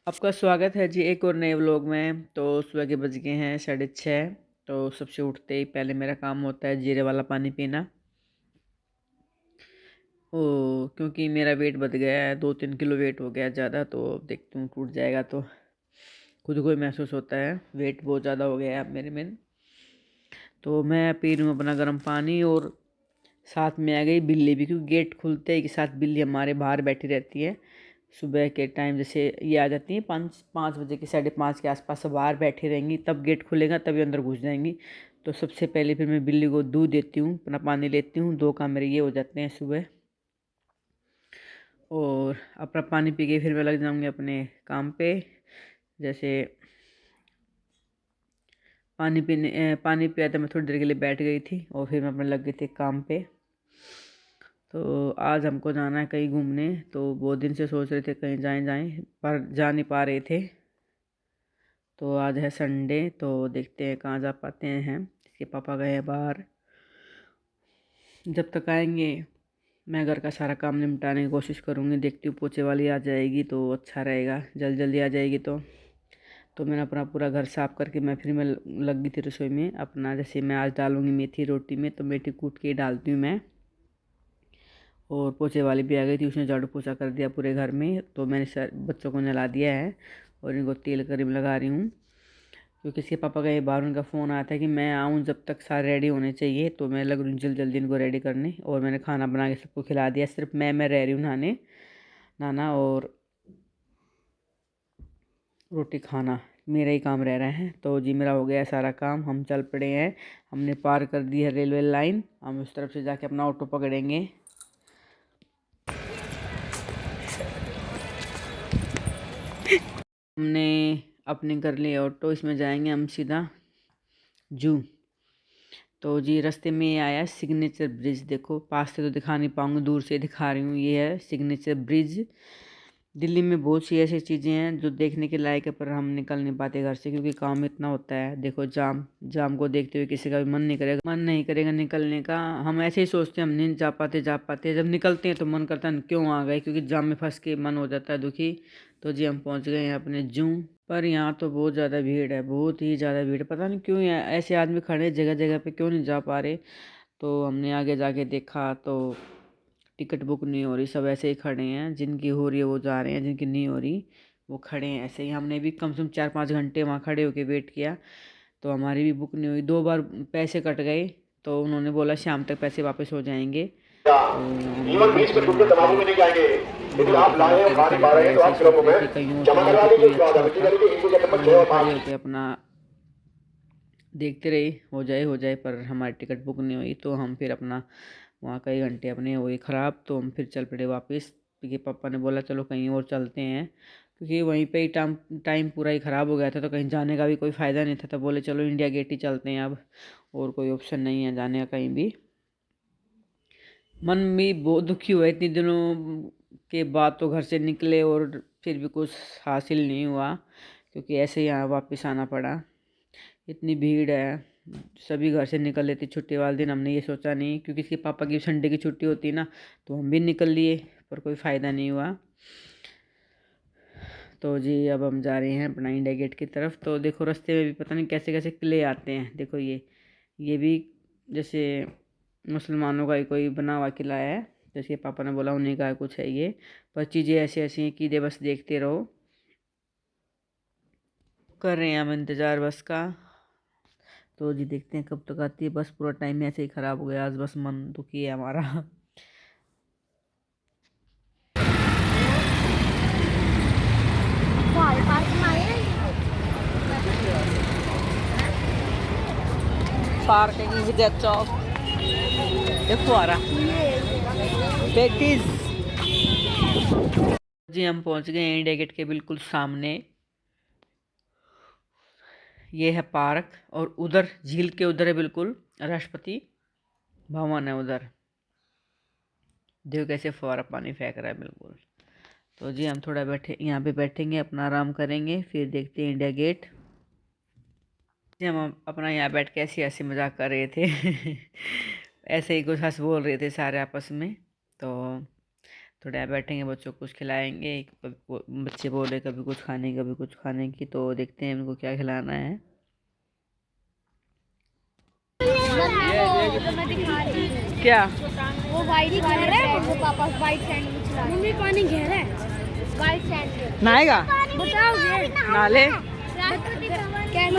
आपका स्वागत है जी एक और नए व्लॉग में। तो सुबह के बज गए हैं 6:30। तो सबसे उठते ही पहले मेरा काम होता है जीरे वाला पानी पीना। ओ, क्योंकि मेरा वेट बढ़ गया है, 2-3 किलो वेट हो गया ज़्यादा। तो अब देखती हूँ टूट जाएगा तो खुद को ही महसूस होता है, वेट बहुत ज़्यादा हो गया है अब मेरे में। तो मैं पी रही हूँ अपना गर्म पानी, और साथ में आ गई बिल्ली भी, क्योंकि गेट खुलते ही के साथ बिल्ली हमारे बाहर बैठी रहती है। सुबह के टाइम जैसे ये आ जाती है 5 बजे के 5:30 के आसपास, सब बाहर बैठी रहेंगी, तब गेट खुलेगा तभी अंदर घुस जाएंगी। तो सबसे पहले फिर मैं बिल्ली को दूध देती हूँ, अपना पानी लेती हूँ, 2 काम मेरे ये हो जाते हैं सुबह। और अपना पानी पी के फिर मैं लग जाऊँगी अपने काम पे। जैसे पानी पिया था, मैं थोड़ी देर के लिए बैठ गई थी और फिर मैं अपने लग गई थी काम पे। तो आज हमको जाना है कहीं घूमने, तो बहुत दिन से सोच रहे थे कहीं जाएं जाएं, पर जा नहीं पा रहे थे। तो आज है संडे, तो देखते हैं कहाँ जा पाते हैं। इसके पापा गए हैं बाहर, जब तक आएंगे मैं घर का सारा काम निपटाने की कोशिश करूँगी। देखती हूँ पोछे वाली आ जाएगी तो अच्छा रहेगा, जल्दी जल्दी आ जाएगी तो मैंने अपना पूरा घर साफ़ करके मैं फिर मैं लग गई थी रसोई में अपना। जैसे मैं आज डालूँगी मेथी रोटी में, तो मेथी कूट के ही डालती हूँ मैं। और पोछे वाली भी आ गई थी, उसने झाड़ू पोछा कर दिया पूरे घर में। तो मैंने सर बच्चों को नहला दिया है और इनको तेल क्रीम लगा रही हूँ, क्योंकि इसके पापा का ये बाहर उनका फ़ोन आया था कि मैं आऊँ जब तक सारे रेडी होने चाहिए। तो मैं लग रही हूँ जल्दी जल्दी इनको रेडी करने, और मैंने खाना बना के सबको खिला दिया। सिर्फ मैं रह रही हूँ नाना और रोटी खाना, मेरा ही काम रह रहा है। तो जी मेरा हो गया है सारा काम, हम चल पड़े हैं। हमने पार कर दी है रेलवे लाइन, हम उस तरफ से जाके अपना ऑटो पकड़ेंगे। हमने अपने कर लिए ऑटो, इसमें जाएंगे हम सीधा जू। तो जी रास्ते में ये आया सिग्नेचर ब्रिज, देखो पास से तो दिखा नहीं पाऊंगी, दूर से दिखा रही हूँ। ये है सिग्नेचर ब्रिज। दिल्ली में बहुत सी ऐसी चीज़ें हैं जो देखने के लायक है, पर हम निकल नहीं पाते घर से, क्योंकि काम इतना होता है। देखो जाम, जाम को देखते हुए किसी का भी मन नहीं करेगा निकलने का। हम ऐसे ही सोचते हैं हम नहीं जा पाते, जब निकलते हैं तो मन करता है क्यों आ गए, क्योंकि जाम में फंस के मन हो जाता है दुखी। तो जी हम पहुंच गए हैं अपने जू। पर यहाँ तो बहुत ज़्यादा भीड़ है, बहुत ही ज़्यादा भीड़, पता नहीं क्यों ऐसे आदमी खड़े हैं जगह जगह पे, क्यों नहीं जा पा रहे। तो हमने आगे जाके देखा तो टिकट बुक नहीं हो रही, सब ऐसे ही खड़े हैं। जिनकी हो रही है वो जा रहे हैं, जिनकी नहीं हो रही वो खड़े हैं ऐसे ही। हमने भी कम से कम 4-5 घंटे वहाँ खड़े होके वेट किया, तो हमारी भी बुक नहीं हुई। 2 बार पैसे कट गए, तो उन्होंने बोला शाम तक पैसे वापस हो जाएंगे। तो हमने जीवन भी बीच में अपने टूटते वहाँ पे तंबाकू में नहीं जाएंगे, लेकिन वहाँ पे आप थोड़ा लाए और खा नहीं खड़े पा रहे खड़े हैं तो ऐसे ही आप सोच क्लबों रहे में थे कहीं और जमा चले करवा जाते तो लीजिए भी उसके बाद अच्छा अमेठी होता। करेंगे इंटू गेट नंबर 6 और तो खड़े 5। होके अपना देखते रहे, हो जाए, पर हमारी टिकट बुक नहीं हुई। तो हम फिर अपना वहाँ कई घंटे अपने हुए ख़राब, तो हम फिर चल पड़े वापस, क्योंकि पापा ने बोला चलो कहीं और चलते हैं, क्योंकि वहीं पे ही टाइम टाइम पूरा ही ख़राब हो गया था। तो कहीं जाने का भी कोई फ़ायदा नहीं था, तो बोले चलो इंडिया गेट ही चलते हैं अब, और कोई ऑप्शन नहीं है जाने का कहीं भी। मन भी बहुत दुखी हुआ इतने दिनों के बाद, तो घर से निकले और फिर भी कुछ हासिल नहीं हुआ, क्योंकि ऐसे ही यहाँ वापस आना पड़ा। इतनी भीड़ है, सभी घर से निकल लेते छुट्टी वाले दिन, हमने ये सोचा नहीं, क्योंकि इसके पापा की संडे की छुट्टी होती ना, तो हम भी निकल लिए, पर कोई फ़ायदा नहीं हुआ। तो जी अब हम जा रहे हैं अपना इंडिया गेट की तरफ। तो देखो रास्ते में भी पता नहीं कैसे कैसे किले आते हैं, देखो ये भी जैसे मुसलमानों का ही कोई बना हुआ किला है, जैसे पापा ने बोला उन्हीं का कुछ है ये। पर चीज़ें ऐसी ऐसी हैं कि बस देखते रहो। कर रहे हैं हम इंतज़ार बस का। तो जी देखते हैं कब तक आती है बस, पूरा टाइम ऐसे ही ख़राब हो गया आज, बस मन दुखी है हमारा। पार्किंग विद चौक, देखो आ रहा पेटीज। जी हम पहुंच गए हैं इंडिया गेट के बिल्कुल सामने। ये है पार्क, और उधर झील के उधर है बिल्कुल राष्ट्रपति भवन है उधर, देखो कैसे फुहारा पानी फेंक रहा है बिल्कुल। तो जी हम थोड़ा बैठे यहाँ पे बैठेंगे, अपना आराम करेंगे, फिर देखते हैं इंडिया गेट। जी हम अपना यहाँ बैठ के ऐसे हंसी मजाक कर रहे थे ऐसे ही कुछ हंस बोल रहे थे सारे आपस में। तो थोड़ा यहाँ बैठेंगे, बच्चों को कुछ खिलाएंगे। बच्चे बोले कभी कुछ खाने की, कभी कुछ खाने की, तो देखते हैं इनको क्या खिलाना है। क्या वो वाइट घर है, वो पापा वाइट सैंडविच ला। मम्मी पानी घेर है, वाइट सैंडविच नहाएगा बताओगे नाले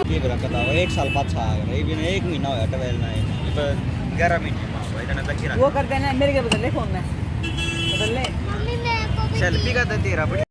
ये बरकत आवा 1 साल बाद छा गया ये भी 1 महीना होया ट्वेल ना ये 11 महीने में हुआ इतना तक ही वो कर देना मेरे के बदल ले, फोन में बदल ले। मम्मी मेरे को भी सेल्फी का तो तेरा बड़ी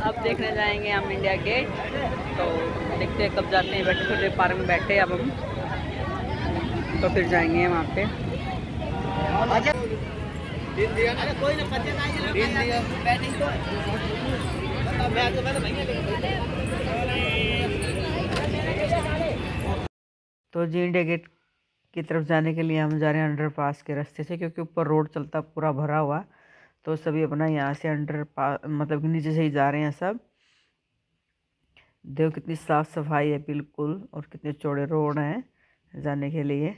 अब देखने जाएंगे हम इंडिया गेट, तो देखते हैं कब जाते हैं। बैठे थोड़े पार्क में बैठे अब हम, तो फिर जाएंगे वहाँ पे। तो जी इंडिया गेट की तरफ जाने के लिए हम जा रहे हैं अंडरपास के रास्ते से, क्योंकि ऊपर रोड चलता पूरा भरा हुआ, तो सभी अपना यहाँ से अंडरपास मतलब कि नीचे से ही जा रहे हैं सब। देखो कितनी साफ़ सफाई है बिल्कुल, और कितने चौड़े रोड हैं जाने के लिए।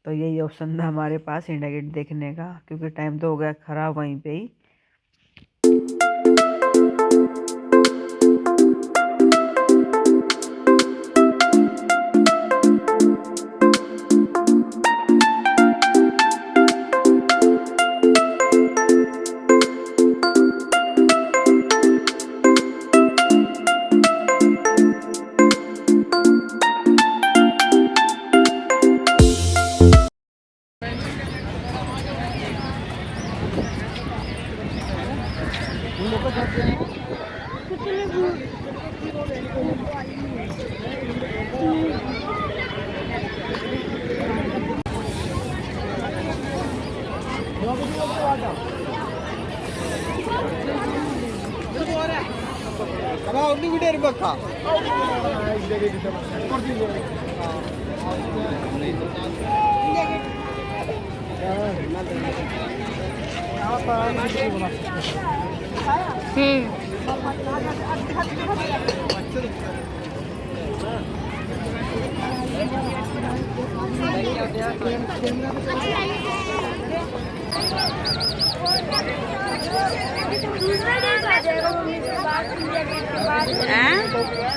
तो यही ऑप्शन था हमारे पास इंडिया गेट देखने का, क्योंकि टाइम तो हो गया ख़राब वहीं पे ही।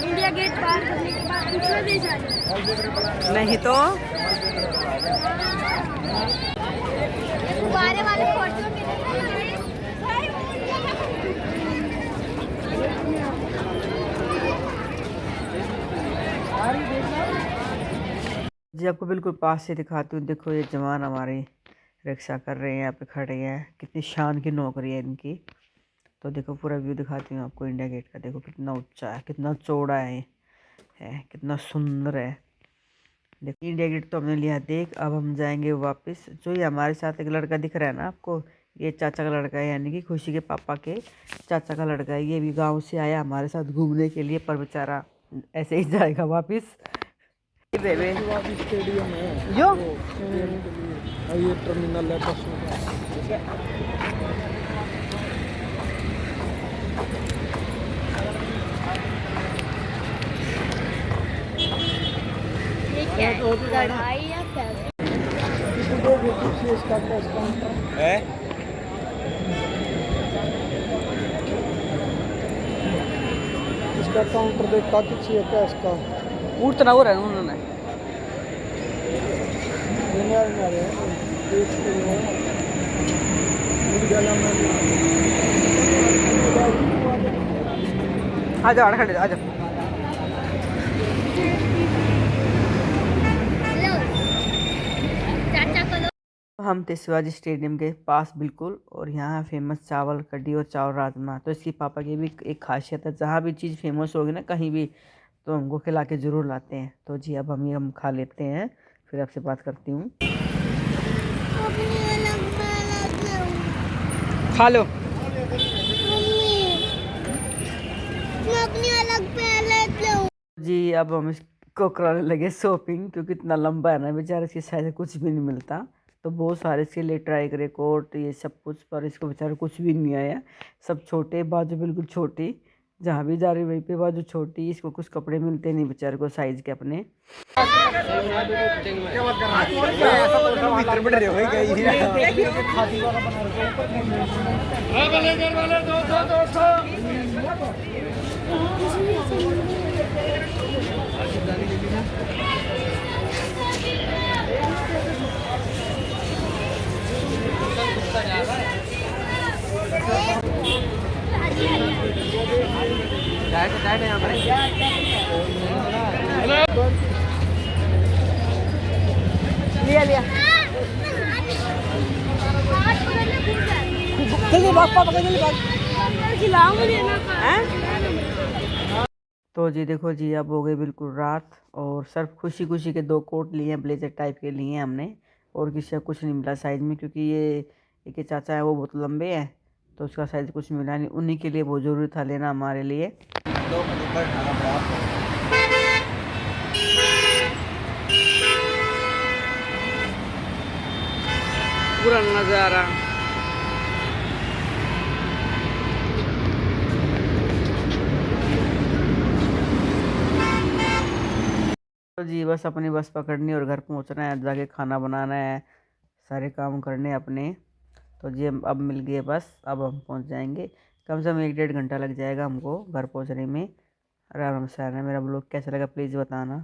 इंडिया गेट पार करने के बाद दूसरा देश आ जाएगा। नहीं तो बारे वाले फोटो जी आपको बिल्कुल पास से दिखाती हूँ। देखो ये जवान हमारे रिक्शा कर रहे हैं, यहाँ पे खड़े हैं। कितनी शान की नौकरी है इनकी। तो देखो पूरा व्यू दिखाती हूँ आपको इंडिया गेट का। देखो कितना ऊंचा है, कितना चौड़ा है कितना सुंदर है। देखो इंडिया गेट तो हमने लिया देख। अब हम जाएंगे वापस। जो ये हमारे साथ एक लड़का दिख रहा है ना आपको, ये चाचा का लड़का है, यानी कि खुशी के पापा के चाचा का लड़का है। ये भी गाँव से आया हमारे साथ घूमने के लिए, पर बेचारा ऐसे ही जाएगा वापस। स्टेडियम है यो ये टर्मिनल है बसों का। है इसका काउंटर देखा किसी है क्या इसका उतना हो रहा है उन्होंने। आ जाओ खड़े आ जाओ। चाचा को लो। हम थे शिवाजी स्टेडियम के पास बिल्कुल, और यहाँ फेमस चावल कढ़ी और चावल राजमा। तो इसकी पापा की भी एक खासियत है, जहाँ भी चीज़ फेमस होगी ना कहीं भी, तो हमको खिला के ज़रूर लाते हैं। तो जी अब हम खा लेते हैं, फिर आपसे बात करती हूँ। खा लो। अपनी अलग पैलेट लो। जी अब हम इसको कराने लगे शॉपिंग, क्योंकि इतना लंबा है ना बेचारे, इसकी साइज कुछ भी नहीं मिलता। तो बहुत सारे इसके लिए ट्राई करे कोट ये सब कुछ, पर इसको बेचारे कुछ भी नहीं आया। सब छोटे, बाजू बिल्कुल छोटी, जहाँ भी जा रही वहीं पे बाजू छोटी। इसको कुछ कपड़े मिलते नहीं बेचारे को साइज के अपने। लिया लिया जल्दी भाग पापा जल्दी भाग। तो जी देखो जी अब हो गई बिल्कुल रात, और सिर्फ खुशी खुशी के 2 कोट लिए हैं, ब्लेजर टाइप के लिए हैं हमने, और किसी का कुछ नहीं मिला साइज में, क्योंकि ये एक चाचा है वो बहुत लंबे हैं, तो उसका साइज कुछ मिला नहीं। उन्हीं के लिए बहुत ज़रूरी था लेना हमारे लिए। पूरा नज़ारा। तो जी बस अपनी बस पकड़नी और घर पहुंचना है, जाके खाना बनाना है, सारे काम करने हैं अपने। तो जी अब मिल गए बस, अब हम पहुंच जाएंगे। कम से कम 1-1.5 घंटा लग जाएगा हमको घर पहुंचने में। आराम से आना। मेरा ब्लॉग कैसा लगा प्लीज़ बताना।